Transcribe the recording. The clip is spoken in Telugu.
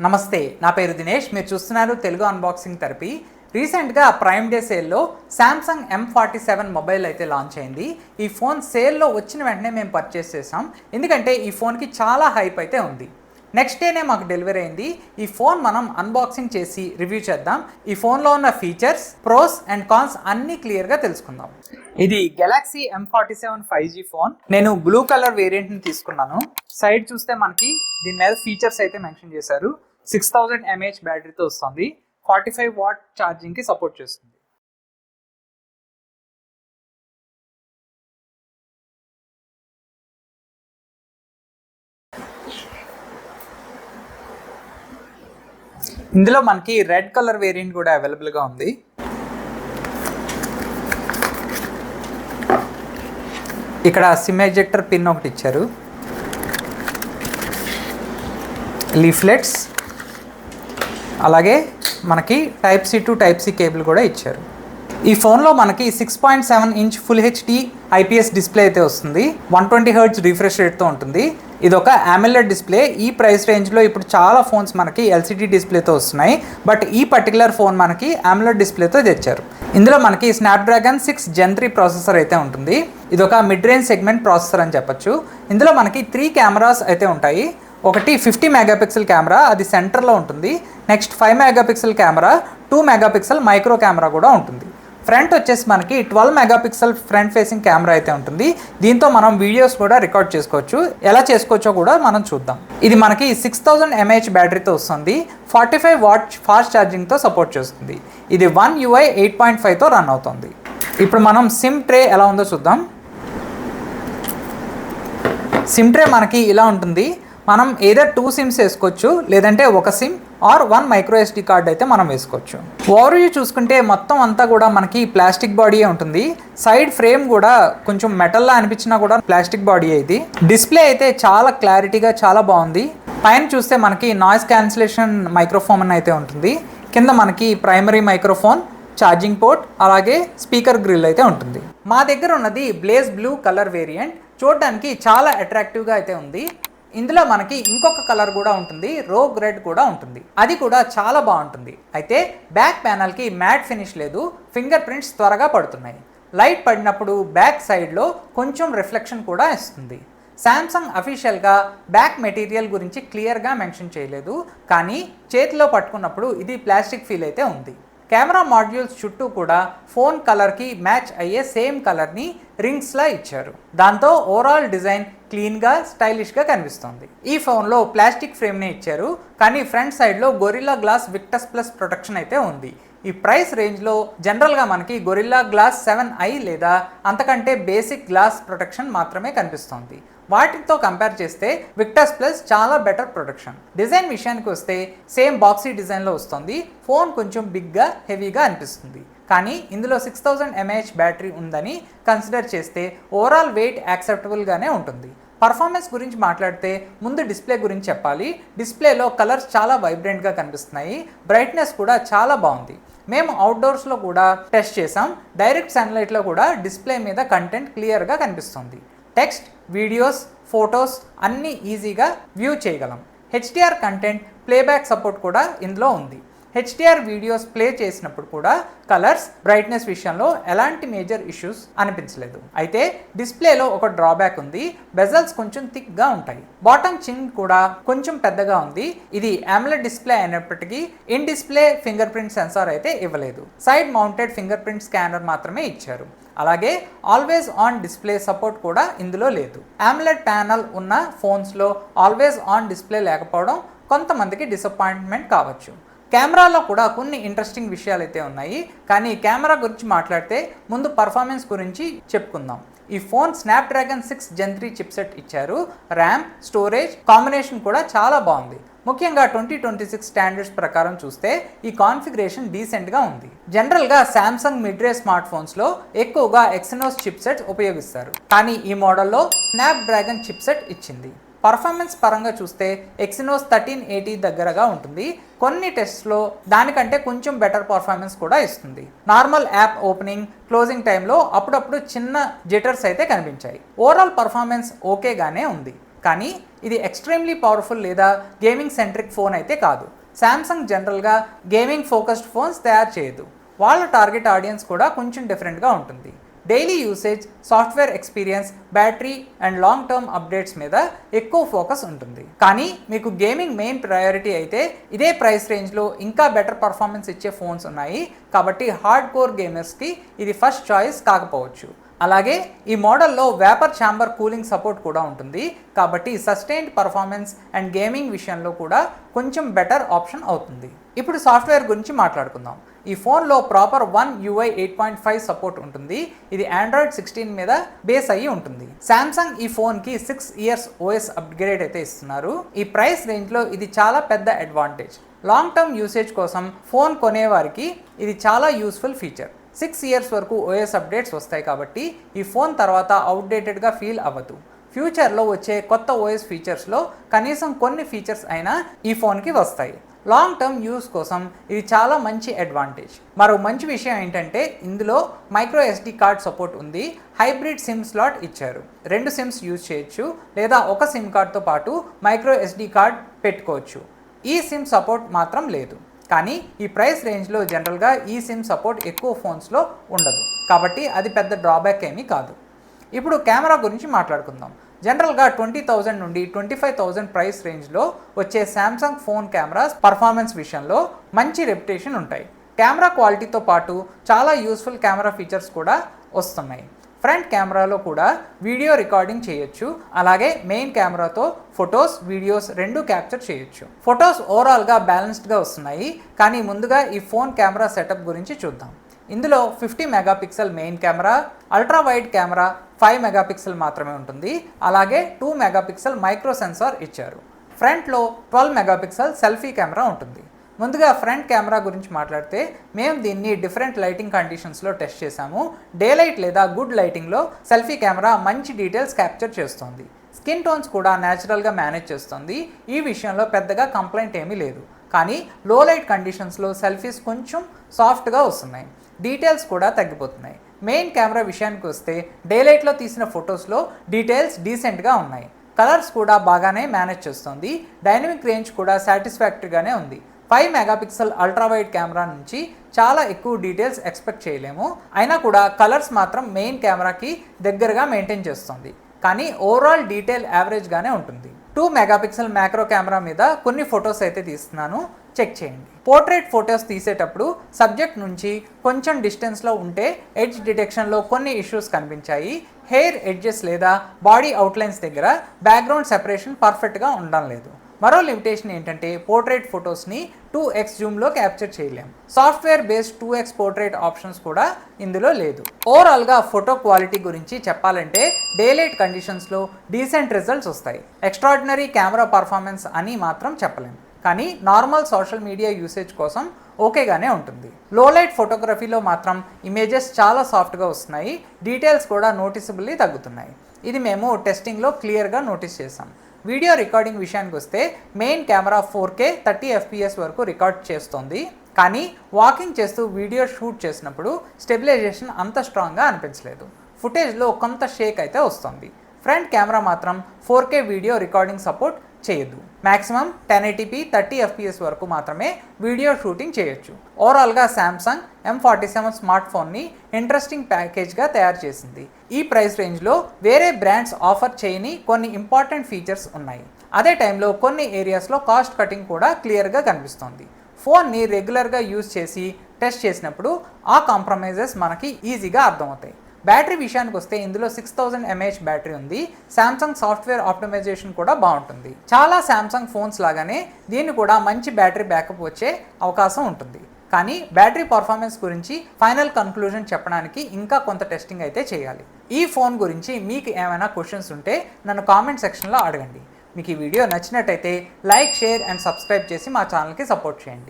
నమస్తే, నా పేరు దినేష్. మీరు చూస్తున్నారు తెలుగు అన్బాక్సింగ్ థెరపీ. రీసెంట్గా ప్రైమ్ డే సేల్లో శాంసంగ్ M47 మొబైల్ అయితే లాంచ్ అయింది. ఈ ఫోన్ సేల్లో వచ్చిన వెంటనే మేము పర్చేస్ చేసాం, ఎందుకంటే ఈ ఫోన్కి చాలా హైప్ అయితే ఉంది. నెక్స్ట్ డేనే మాకు డెలివరీ అయింది. ఈ ఫోన్ మనం అన్బాక్సింగ్ చేసి రివ్యూ చేద్దాం. ఈ ఫోన్లో ఉన్న ఫీచర్స్, ప్రోస్ అండ్ కాన్స్ అన్నీ క్లియర్గా తెలుసుకుందాం. ఇది గెలాక్సీ M47 5G ఫోన్. నేను బ్లూ కలర్ వేరియంట్ని తీసుకున్నాను. సైడ్ చూస్తే మనకి దీని మీద ఫీచర్స్ అయితే మెన్షన్ చేశారు. 6000 mAh బ్యాటరీతో వస్తుంది. 45 వాట్ ఛార్జింగ్కి సపోర్ట్ చేస్తుంది. ఇందులో మనకి రెడ్ కలర్ వేరియంట్ కూడా అవైలబుల్గా ఉంది. ఇక్కడ సిమ్ ఎజెక్టర్ పిన్ ఒకటి ఇచ్చారు, లీఫ్లెట్స్, అలాగే మనకి type C to type C cable కూడా ఇచ్చారు. ఈ ఫోన్లో మనకి 6.7 inch full HD IPS display అయితే వస్తుంది. 120 Hz రిఫ్రెష్ రేట్తో ఉంటుంది. ఇది ఒక AMOLED డిస్ప్లే. ఈ ప్రైస్ రేంజ్లో ఇప్పుడు చాలా ఫోన్స్ మనకి LCD డిస్ప్లేతో వస్తున్నాయి, బట్ ఈ పర్టికులర్ ఫోన్ మనకి AMOLED డిస్ప్లేతో తెచ్చారు. ఇందులో మనకి స్నాప్డ్రాగన్ 6 Gen 3 ప్రాసెసర్ అయితే ఉంటుంది. ఇది ఒక మిడ్ రేంజ్ సెగ్మెంట్ ప్రాసెసర్ అని చెప్పొచ్చు. ఇందులో మనకి 3 కెమెరాస్ అయితే ఉంటాయి. ఒకటి 50 మెగాపిక్సెల్ కెమెరా, అది సెంటర్లో ఉంటుంది. Next 5 megapixel camera, 2 megapixel micro camera కూడా ఉంటుంది. ఫ్రంట్ వచ్చేసి మనకి 12 మెగాపిక్సెల్ ఫ్రంట్ ఫేసింగ్ కెమెరా అయితే ఉంటుంది. దీంతో మనం వీడియోస్ కూడా రికార్డ్ చేసుకోవచ్చు. ఎలా చేసుకోవచ్చో కూడా మనం చూద్దాం. ఇది మనకి 6000 mAh బ్యాటరీతో వస్తుంది. 45 వాట్ ఫాస్ట్ ఛార్జింగ్తో సపోర్ట్ చేస్తుంది. ఇది One UI 8.5తో రన్ అవుతుంది. ఇప్పుడు మనం సిమ్ ట్రే ఎలా ఉందో చూద్దాం. సిమ్ ట్రే మనకి ఇలా ఉంటుంది. మనం ఏదో 2 సిమ్స్ వేసుకోవచ్చు, లేదంటే ఒక sim or 1 micro SD card అయితే మనం వేసుకోవచ్చు. ఓవర్వ్యూ చూసుకుంటే మొత్తం అంతా కూడా మనకి ప్లాస్టిక్ బాడీయే ఉంటుంది. సైడ్ ఫ్రేమ్ కూడా కొంచెం మెటల్లా అనిపించినా కూడా ప్లాస్టిక్ బాడీ ఇది. డిస్ప్లే అయితే చాలా క్లారిటీగా చాలా బాగుంది. పైన చూస్తే మనకి నాయిస్ క్యాన్సిలేషన్ మైక్రోఫోన్ అని అయితే ఉంటుంది. కింద మనకి ప్రైమరీ మైక్రోఫోన్, ఛార్జింగ్ పోర్ట్, అలాగే స్పీకర్ గ్రిల్ అయితే ఉంటుంది. మా దగ్గర ఉన్నది బ్లేజ్ బ్లూ కలర్ వేరియంట్. చూడడానికి చాలా అట్రాక్టివ్గా అయితే ఉంది. ఇందులో మనకి ఇంకొక కలర్ కూడా ఉంటుంది, రోగ్ రెడ్ కూడా ఉంటుంది. అది కూడా చాలా బాగుంటుంది. అయితే బ్యాక్ ప్యానల్కి మ్యాట్ ఫినిష్ లేదు, ఫింగర్ ప్రింట్స్ త్వరగా పడుతున్నాయి. లైట్ పడినప్పుడు బ్యాక్ సైడ్లో కొంచెం రిఫ్లెక్షన్ కూడా ఇస్తుంది. శాంసంగ్ అఫీషియల్గా బ్యాక్ మెటీరియల్ గురించి క్లియర్గా మెన్షన్ చేయలేదు, కానీ చేతిలో పట్టుకున్నప్పుడు ఇది ప్లాస్టిక్ ఫీల్ అయితే ఉంది. కెమెరా మాడ్యూల్స్ చుట్టూ కూడా ఫోన్ కలర్కి మ్యాచ్ అయ్యే సేమ్ కలర్ని రింగ్స్లా ఇచ్చారు. దాంతో ఓవరాల్ డిజైన్ క్లీన్గా స్టైలిష్గా కనిపిస్తుంది. ఈ ఫోన్లో ప్లాస్టిక్ ఫ్రేమ్నే ఇచ్చారు, కానీ ఫ్రంట్ సైడ్లో Gorilla Glass Victus plus protection అయితే ఉంది. ఈ ప్రైస్ రేంజ్లో జనరల్గా మనకి గొరిల్లా గ్లాస్ 7i లేదా అంతకంటే బేసిక్ గ్లాస్ ప్రొటెక్షన్ మాత్రమే కనిపిస్తుంది. వాటితో కంపేర్ చేస్తే విక్టస్ ప్లస్ చాలా బెటర్ ప్రొటెక్షన్. డిజైన్ విషయానికి వస్తే సేమ్ బాక్సీ డిజైన్లో వస్తుంది. ఫోన్ కొంచెం బిగ్గా హెవీగా అనిపిస్తుంది, కానీ ఇందులో 6000 mAh బ్యాటరీ ఉందని కన్సిడర్ చేస్తే ఓవరాల్ వెయిట్ యాక్సెప్టబుల్గానే ఉంటుంది. పర్ఫార్మెన్స్ గురించి మాట్లాడితే ముందు డిస్ప్లే గురించి చెప్పాలి. డిస్ప్లేలో కలర్స్ చాలా వైబ్రెంట్గా కనిపిస్తున్నాయి. బ్రైట్నెస్ కూడా చాలా బాగుంది. మేము అవుట్డోర్స్లో కూడా టెస్ట్ చేసాం. డైరెక్ట్ సన్లైట్లో కూడా డిస్ప్లే మీద కంటెంట్ క్లియర్గా కనిపిస్తుంది. టెక్స్ట్, వీడియోస్, ఫొటోస్ అన్నీ ఈజీగా వ్యూ చేయగలం. HDR కంటెంట్ ప్లేబ్యాక్ సపోర్ట్ కూడా ఇందులో ఉంది. HDR వీడియోస్ ప్లే చేసినప్పుడు కూడా కలర్స్, బ్రైట్నెస్ విషయంలో ఎలాంటి మేజర్ ఇష్యూస్ అనిపించలేదు. అయితే డిస్ప్లేలో ఒక డ్రాబ్యాక్ ఉంది. బెజల్స్ కొంచెం థిక్గా ఉంటాయి. బాటమ్ చిన్ కూడా కొంచెం పెద్దగా ఉంది. ఇది AMOLED డిస్ప్లే అయినప్పటికీ in display finger print censor అయితే ఇవ్వలేదు. Side mounted finger print scanner మాత్రమే ఇచ్చారు. అలాగే ఆల్వేస్ ఆన్ డిస్ప్లే సపోర్ట్ కూడా ఇందులో లేదు. AMOLED ప్యానల్ ఉన్న ఫోన్స్లో ఆల్వేస్ ఆన్ డిస్ప్లే లేకపోవడం కొంతమందికి డిసప్పాయింట్మెంట్ కావచ్చు. కెమెరాలో కూడా కొన్ని ఇంట్రెస్టింగ్ విషయాలు అయితే ఉన్నాయి, కానీ కెమెరా గురించి మాట్లాడితే ముందు పర్ఫార్మెన్స్ గురించి చెప్పుకుందాం. ఈ ఫోన్ స్నాప్డ్రాగన్ 6 Gen 3 చిప్సెట్ ఇచ్చారు. ర్యామ్, స్టోరేజ్ కాంబినేషన్ కూడా చాలా బాగుంది. ముఖ్యంగా 2026 స్టాండర్డ్స్ ప్రకారం చూస్తే ఈ కాన్ఫిగరేషన్ డీసెంట్గా ఉంది. జనరల్గా శాంసంగ్ మిడ్ రేంజ్ స్మార్ట్ ఫోన్స్లో ఎక్కువగా ఎక్సినోస్ చిప్సెట్స్ ఉపయోగిస్తారు, కానీ ఈ మోడల్లో స్నాప్డ్రాగన్ చిప్సెట్ ఇచ్చింది. పర్ఫార్మెన్స్ పరంగా చూస్తే ఎక్సినోస్ 1380 దగ్గరగా ఉంటుంది. కొన్ని టెస్ట్స్లో దానికంటే కొంచెం బెటర్ పర్ఫార్మెన్స్ కూడా ఇస్తుంది. నార్మల్ యాప్ ఓపెనింగ్, క్లోజింగ్ టైంలో అప్పుడప్పుడు చిన్న జిటర్స్ అయితే కనిపించాయి. ఓవరాల్ పర్ఫార్మెన్స్ ఓకేగానే ఉంది. కానీ ఇది ఎక్స్ట్రీమ్లీ పవర్ఫుల్ లేదా గేమింగ్ సెంట్రిక్ ఫోన్ అయితే కాదు. శాంసంగ్ జనరల్గా గేమింగ్ ఫోకస్డ్ ఫోన్స్ తయారు చేయదు. వాళ్ళ టార్గెట్ ఆడియన్స్ కూడా కొంచెం డిఫరెంట్గా ఉంటుంది. Daily usage, software experience, battery and long term updates మీద ఎక్కువ ఫోకస్ ఉంటుంది. కానీ మీకు గేమింగ్ మెయిన్ ప్రయారిటీ అయితే ఇదే ప్రైస్ రేంజ్లో ఇంకా బెటర్ పర్ఫార్మెన్స్ ఇచ్చే ఫోన్స్ ఉన్నాయి. కాబట్టి హార్డ్ కోర్ గేమర్స్కి ఇది ఫస్ట్ చాయిస్ కాకపోవచ్చు. అలాగే ఈ మోడల్లో వేపర్ ఛాంబర్ కూలింగ్ సపోర్ట్ కూడా ఉంటుంది. కాబట్టి సస్టైన్డ్ పర్ఫార్మెన్స్ అండ్ గేమింగ్ విషయంలో కూడా కొంచెం బెటర్ ఆప్షన్ అవుతుంది. ఇప్పుడు సాఫ్ట్వేర్ గురించి మాట్లాడుకుందాం. ఈ ఫోన్లో ప్రాపర్ One UI 8.5 సపోర్ట్ ఉంటుంది. ఇది Android 16 మీద బేస్ అయ్యి ఉంటుంది. శాంసంగ్ ఈ ఫోన్కి 6 years OS అప్గ్రేడ్ అయితే ఇస్తున్నారు. ఈ ప్రైస్ రేంజ్లో ఇది చాలా పెద్ద అడ్వాంటేజ్. లాంగ్ టర్మ్ యూసేజ్ కోసం ఫోన్ కొనేవారికి ఇది చాలా యూస్ఫుల్ ఫీచర్. 6 years వరకు OS అప్డేట్స్ వస్తాయి కాబట్టి ఈ ఫోన్ తర్వాత అవుట్డేటెడ్గా ఫీల్ అవ్వదు. ఫ్యూచర్లో వచ్చే కొత్త OS ఫీచర్స్లో కనీసం కొన్ని ఫీచర్స్ అయినా ఈ ఫోన్కి వస్తాయి. లాంగ్ టర్మ్ యూస్ కోసం ఇది చాలా మంచి అడ్వాంటేజ్. మరో మంచి విషయం ఏంటంటే ఇందులో మైక్రో SD కార్డ్ సపోర్ట్ ఉంది. హైబ్రిడ్ సిమ్ స్లాట్ ఇచ్చారు. 2 సిమ్స్ యూజ్ చేయొచ్చు లేదా ఒక సిమ్ కార్డ్తో పాటు మైక్రో SD కార్డ్ పెట్టుకోవచ్చు. ఈ సిమ్ సపోర్ట్ మాత్రం లేదు. కానీ ఈ ప్రైస్ రేంజ్లో జనరల్గా ఈ సిమ్ సపోర్ట్ ఎక్కువ ఫోన్స్లో ఉండదు కాబట్టి అది పెద్ద డ్రాబ్యాక్ ఏమీ కాదు. ఇప్పుడు కెమెరా గురించి మాట్లాడుకుందాం. జనరల్గా 20,000 నుండి 25,000 ప్రైస్ రేంజ్లో వచ్చే శాంసంగ్ ఫోన్ కెమెరాస్ పర్ఫార్మెన్స్ విషయంలో మంచి రెప్యుటేషన్ ఉంటాయి. కెమెరా క్వాలిటీతో పాటు చాలా యూస్ఫుల్ కెమెరా ఫీచర్స్ కూడా వస్తున్నాయి. ఫ్రంట్ కెమెరాలో కూడా వీడియో రికార్డింగ్ చేయొచ్చు. అలాగే మెయిన్ కెమెరాతో ఫొటోస్, వీడియోస్ రెండు క్యాప్చర్ చేయొచ్చు. ఫొటోస్ ఓవరాల్గా బ్యాలెన్స్డ్గా వస్తున్నాయి. కానీ ముందుగా ఈ ఫోన్ కెమెరా సెటప్ గురించి చూద్దాం. ఇందులో 50 megapixel main camera, ultra wide camera 5 megapixel మాత్రమే ఉంటుంది. అలాగే 2 మెగాపిక్సెల్ మైక్రో సెన్సార్ ఇచ్చారు. ఫ్రంట్లో 12 మెగాపిక్సెల్ సెల్ఫీ కెమెరా ఉంటుంది. ముందుగా ఫ్రంట్ కెమెరా గురించి మాట్లాడితే మేము దీన్ని డిఫరెంట్ లైటింగ్ కండిషన్స్లో టెస్ట్ చేశాము. డే లైట్ లేదా గుడ్ లైటింగ్లో సెల్ఫీ కెమెరా మంచి డీటెయిల్స్ క్యాప్చర్ చేస్తుంది. స్కిన్ టోన్స్ కూడా న్యాచురల్గా మేనేజ్ చేస్తుంది. ఈ విషయంలో పెద్దగా కంప్లైంట్ ఏమీ లేదు. కానీ లో లైట్ కండిషన్స్లో సెల్ఫీస్ కొంచెం సాఫ్ట్గా వస్తున్నాయి. డీటెయిల్స్ కూడా తగ్గిపోతున్నాయి. మెయిన్ కెమెరా విషయానికి వస్తే డే లైట్లో తీసిన ఫొటోస్లో డీటెయిల్స్ డీసెంట్గా ఉన్నాయి. కలర్స్ కూడా బాగానే మేనేజ్ చేస్తుంది. డైనమిక్ రేంజ్ కూడా సాటిస్ఫాక్టరీగానే ఉంది. 5 మెగాపిక్సెల్ అల్ట్రా వైడ్ కెమెరా నుంచి చాలా ఎక్కువ డీటెయిల్స్ ఎక్స్పెక్ట్ చేయలేము. అయినా కూడా కలర్స్ మాత్రం మెయిన్ కెమెరాకి దగ్గరగా మెయింటైన్ చేస్తుంది. కానీ ఓవరాల్ డీటెయిల్ యావరేజ్గానే ఉంటుంది. 2 మెగాపిక్సెల్ మ్యాక్రో కెమెరా మీద కొన్ని ఫొటోస్ అయితే తీస్తున్నాను, చెక్ చేయండి. పోర్ట్రేట్ ఫొటోస్ తీసేటప్పుడు సబ్జెక్ట్ నుంచి కొంచెం డిస్టెన్స్లో ఉంటే ఎడ్జ్ డిటెక్షన్లో కొన్ని ఇష్యూస్ కనిపించాయి. హెయిర్ ఎడ్జెస్ లేదా బాడీ అవుట్లైన్స్ దగ్గర బ్యాక్గ్రౌండ్ సెపరేషన్ పర్ఫెక్ట్గా ఉండడం లేదు. మరో లిమిటేషన్ ఏంటంటే పోర్ట్రేట్ ఫొటోస్ని 2x జూమ్లో క్యాప్చర్ చేయలేం. Software based 2x portrait options కూడా ఇందులో లేదు. ఓవరాల్గా ఫోటో క్వాలిటీ గురించి చెప్పాలంటే డే లైట్ కండిషన్స్లో డీసెంట్ రిజల్ట్స్ వస్తాయి. ఎక్స్ట్రాడినరీ కెమెరా పర్ఫార్మెన్స్ అని మాత్రం చెప్పలేం. కానీ నార్మల్ సోషల్ మీడియా యూసేజ్ కోసం ఓకేగానే ఉంటుంది. లో లైట్ ఫోటోగ్రఫీలో మాత్రం ఇమేజెస్ చాలా సాఫ్ట్గా వస్తున్నాయి. డీటెయిల్స్ కూడా నోటిసబుల్లీ తగ్గుతున్నాయి. ఇది మేము టెస్టింగ్లో క్లియర్గా నోటీస్ చేసాం. వీడియో రికార్డింగ్ విషయానికి వస్తే మెయిన్ కెమెరా 4K 30 FPS వరకు రికార్డ్ చేస్తుంది. కానీ వాకింగ్ చేస్తూ వీడియో షూట్ చేసినప్పుడు స్టెబిలైజేషన్ అంత స్ట్రాంగ్గా అనిపించలేదు. ఫుటేజ్లో కొంత షేక్ అయితే వస్తుంది. ఫ్రంట్ కెమెరా మాత్రం 4K వీడియో రికార్డింగ్ సపోర్ట్ చేయదు. మ్యాక్సిమం 1080p 30 FPS వరకు మాత్రమే వీడియో షూటింగ్ చేయొచ్చు. ఓవరాల్గా శాంసంగ్ M47 స్మార్ట్ ఫోన్ని ఇంట్రెస్టింగ్ ప్యాకేజ్గా తయారు చేసింది. ఈ ప్రైస్ రేంజ్లో వేరే బ్రాండ్స్ ఆఫర్ చేయని కొన్ని ఇంపార్టెంట్ ఫీచర్స్ ఉన్నాయి. అదే టైంలో కొన్ని ఏరియాస్లో కాస్ట్ కటింగ్ కూడా క్లియర్గా కనిపిస్తోంది. ఫోన్ని రెగ్యులర్గా యూజ్ చేసి టెస్ట్ చేసినప్పుడు ఆ కాంప్రమైజెస్ మనకి ఈజీగా అర్థమవుతాయి. బ్యాటరీ విషయానికి వస్తే ఇందులో 6000 mAh బ్యాటరీ ఉంది. శాంసంగ్ సాఫ్ట్వేర్ ఆప్టిమైజేషన్ కూడా బాగుంటుంది. చాలా శాంసంగ్ ఫోన్స్ లాగానే దీన్ని కూడా మంచి బ్యాటరీ బ్యాకప్ వచ్చే అవకాశం ఉంటుంది. కానీ బ్యాటరీ పర్ఫార్మెన్స్ గురించి ఫైనల్ కన్క్లూజన్ చెప్పడానికి ఇంకా కొంత టెస్టింగ్ అయితే చేయాలి. ఈ ఫోన్ గురించి మీకు ఏమైనా క్వశ్చన్స్ ఉంటే నన్ను కామెంట్ సెక్షన్లో అడగండి. మీకు ఈ వీడియో నచ్చినట్టయితే లైక్, షేర్ అండ్ సబ్స్క్రైబ్ చేసి మా ఛానల్కి సపోర్ట్ చేయండి.